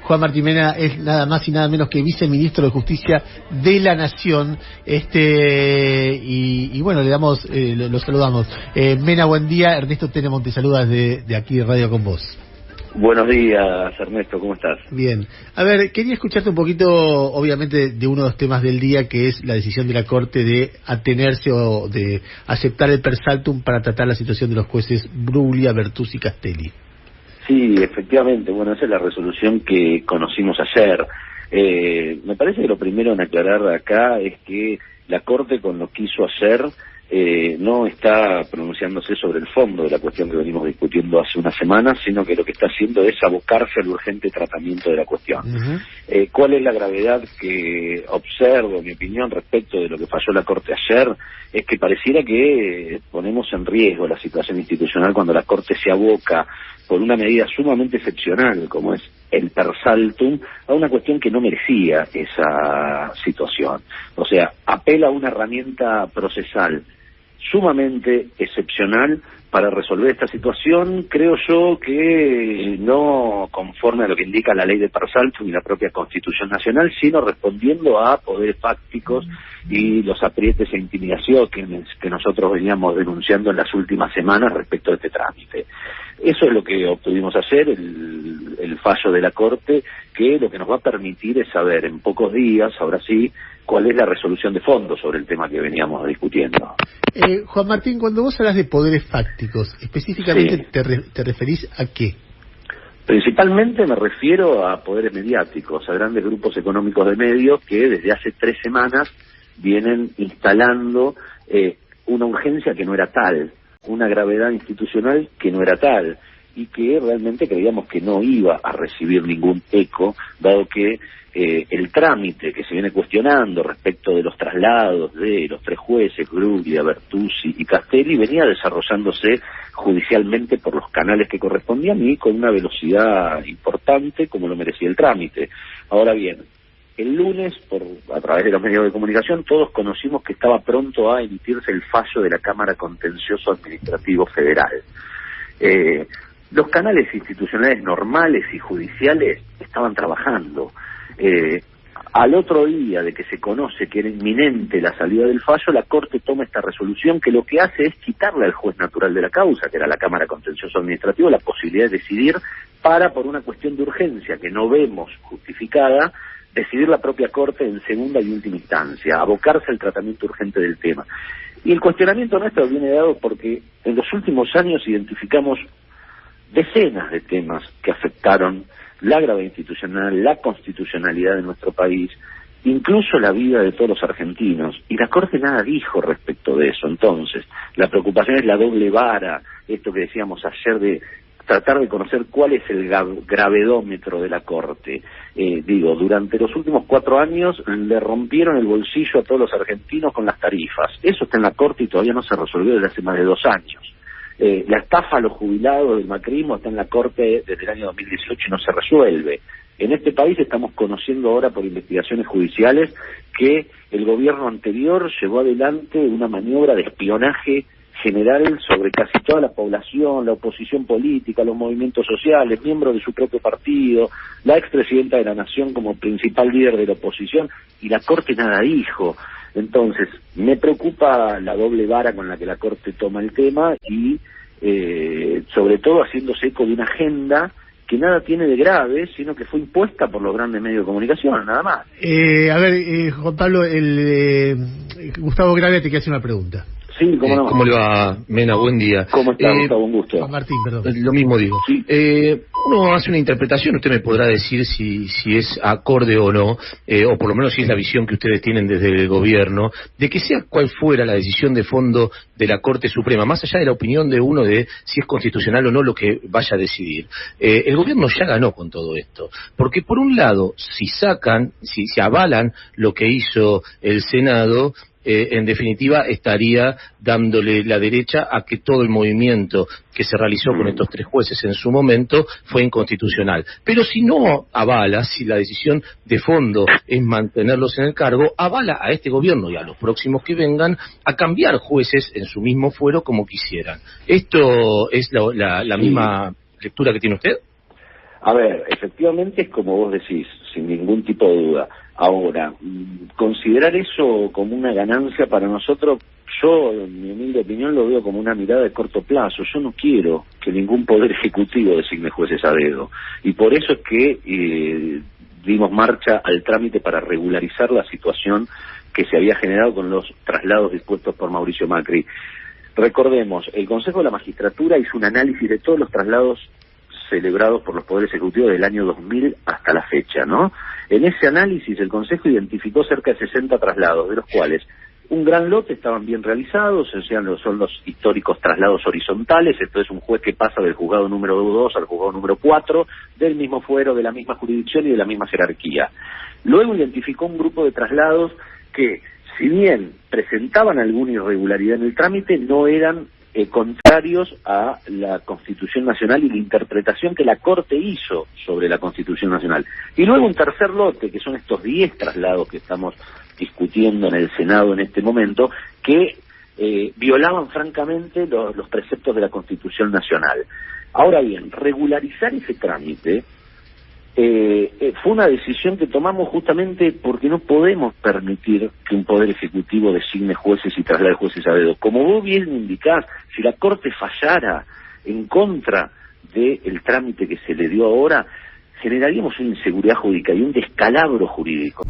Juan Martín Mena es nada más y nada menos que viceministro de Justicia de la Nación. Y bueno, le damos, lo saludamos. Mena, buen día. Ernesto Tenenbaum te saluda de aquí de Radio Con Vos. Buenos días, Ernesto, ¿cómo estás? Bien. A ver, quería escucharte un poquito, obviamente, de uno de los temas del día, que es la decisión de la Corte de atenerse o de aceptar el per saltum para tratar la situación de los jueces Bruglia, Bertuzzi y Castelli. Sí, efectivamente, bueno, esa es la resolución que conocimos ayer. Me parece que lo primero en aclarar acá es que la Corte, con lo que quiso hacer, no está pronunciándose sobre el fondo de la cuestión que venimos discutiendo hace unas semanas, sino que lo que está haciendo es abocarse al urgente tratamiento de la cuestión. ¿Cuál es la gravedad que observo, en mi opinión, respecto de lo que falló la Corte ayer? Es que pareciera que ponemos en riesgo la situación institucional cuando la Corte se aboca por una medida sumamente excepcional, como es el per saltum, a una cuestión que no merecía esa situación. O sea, apela a una herramienta procesal sumamente excepcional para resolver esta situación, creo yo que no conforme a lo que indica la ley de per saltum y la propia Constitución Nacional, sino respondiendo a poderes fácticos y los aprietes e intimidaciones que nosotros veníamos denunciando en las últimas semanas respecto de este trámite. Eso es lo que obtuvimos ayer, el fallo de la Corte, que lo que nos va a permitir es saber en pocos días, ahora sí, cuál es la resolución de fondo sobre el tema que veníamos discutiendo. Juan Martín, cuando vos hablas de poderes fácticos, específicamente sí, ¿te referís a qué? Principalmente me refiero a poderes mediáticos, a grandes grupos económicos de medios que desde hace 3 semanas vienen instalando una urgencia que no era tal, una gravedad institucional que no era tal, y que realmente creíamos que no iba a recibir ningún eco, dado que el trámite que se viene cuestionando respecto de los traslados de los 3 jueces, Bruglia, Bertuzzi y Castelli, venía desarrollándose judicialmente por los canales que correspondían y con una velocidad importante como lo merecía el trámite. Ahora bien, el lunes, a través de los medios de comunicación, todos conocimos que estaba pronto a emitirse el fallo de la Cámara Contencioso Administrativo Federal. Los canales institucionales normales y judiciales estaban trabajando. Al otro día de que se conoce que era inminente la salida del fallo, la Corte toma esta resolución que lo que hace es quitarle al juez natural de la causa, que era la Cámara Contencioso Administrativo, la posibilidad de decidir por una cuestión de urgencia que no vemos justificada, decidir la propia Corte en segunda y última instancia, abocarse al tratamiento urgente del tema. Y el cuestionamiento nuestro viene dado porque en los últimos años identificamos decenas de temas que afectaron la gravedad institucional, la constitucionalidad de nuestro país, incluso la vida de todos los argentinos, y la Corte nada dijo respecto de eso. Entonces, la preocupación es la doble vara, esto que decíamos ayer de tratar de conocer cuál es el gravedómetro de la Corte. Durante los últimos 4 años le rompieron el bolsillo a todos los argentinos con las tarifas. Eso está en la Corte y todavía no se resolvió desde hace más de 2 años. La estafa a los jubilados del macrismo está en la Corte desde el año 2018 y no se resuelve. En este país estamos conociendo ahora por investigaciones judiciales que el gobierno anterior llevó adelante una maniobra de espionaje general sobre casi toda la población, la oposición política, los movimientos sociales, miembros de su propio partido, la expresidenta de la Nación como principal líder de la oposición, y la Corte nada dijo. Entonces, me preocupa la doble vara con la que la Corte toma el tema y, sobre todo, haciéndose eco de una agenda que nada tiene de grave, sino que fue impuesta por los grandes medios de comunicación, nada más. Juan Pablo, Gustavo Gravia te quiere hacer una pregunta. Sí, cómo no. ¿Cómo le va, Mena? Buen día. ¿Cómo está, Gustavo? Un gusto. Juan Martín, perdón. Lo mismo digo. Sí. Uno hace una interpretación, usted me podrá decir si es acorde o no, o por lo menos si es la visión que ustedes tienen desde el gobierno, de que sea cual fuera la decisión de fondo de la Corte Suprema, más allá de la opinión de uno de si es constitucional o no lo que vaya a decidir. El gobierno ya ganó con todo esto, porque por un lado, si se avalan lo que hizo el Senado, en definitiva estaría dándole la derecha a que todo el movimiento que se realizó con estos 3 jueces en su momento fue inconstitucional. Pero si no avala, si la decisión de fondo es mantenerlos en el cargo, avala a este gobierno y a los próximos que vengan a cambiar jueces en su mismo fuero como quisieran. ¿Esto es la misma lectura que tiene usted? A ver, efectivamente es como vos decís, sin ningún tipo de duda. Ahora, considerar eso como una ganancia para nosotros, yo, en mi humilde opinión, lo veo como una mirada de corto plazo. Yo no quiero que ningún poder ejecutivo designe jueces a dedo. Y por eso es que dimos marcha al trámite para regularizar la situación que se había generado con los traslados dispuestos por Mauricio Macri. Recordemos, el Consejo de la Magistratura hizo un análisis de todos los traslados celebrados por los poderes ejecutivos del año 2000 hasta la fecha, ¿no? En ese análisis el Consejo identificó cerca de 60 traslados, de los cuales un gran lote estaban bien realizados, o sea, son los históricos traslados horizontales, esto es un juez que pasa del juzgado número 2 al juzgado número 4, del mismo fuero, de la misma jurisdicción y de la misma jerarquía. Luego identificó un grupo de traslados que, si bien presentaban alguna irregularidad en el trámite, no eran contrarios a la Constitución Nacional y la interpretación que la Corte hizo sobre la Constitución Nacional. Y luego un tercer lote, que son estos 10 traslados que estamos discutiendo en el Senado en este momento, que violaban francamente los preceptos de la Constitución Nacional. Ahora bien, regularizar ese trámite fue una decisión que tomamos justamente porque no podemos permitir que un poder ejecutivo designe jueces y traslade jueces a dedo. Como vos bien indicás, si la Corte fallara en contra del trámite que se le dio ahora, generaríamos una inseguridad jurídica y un descalabro jurídico.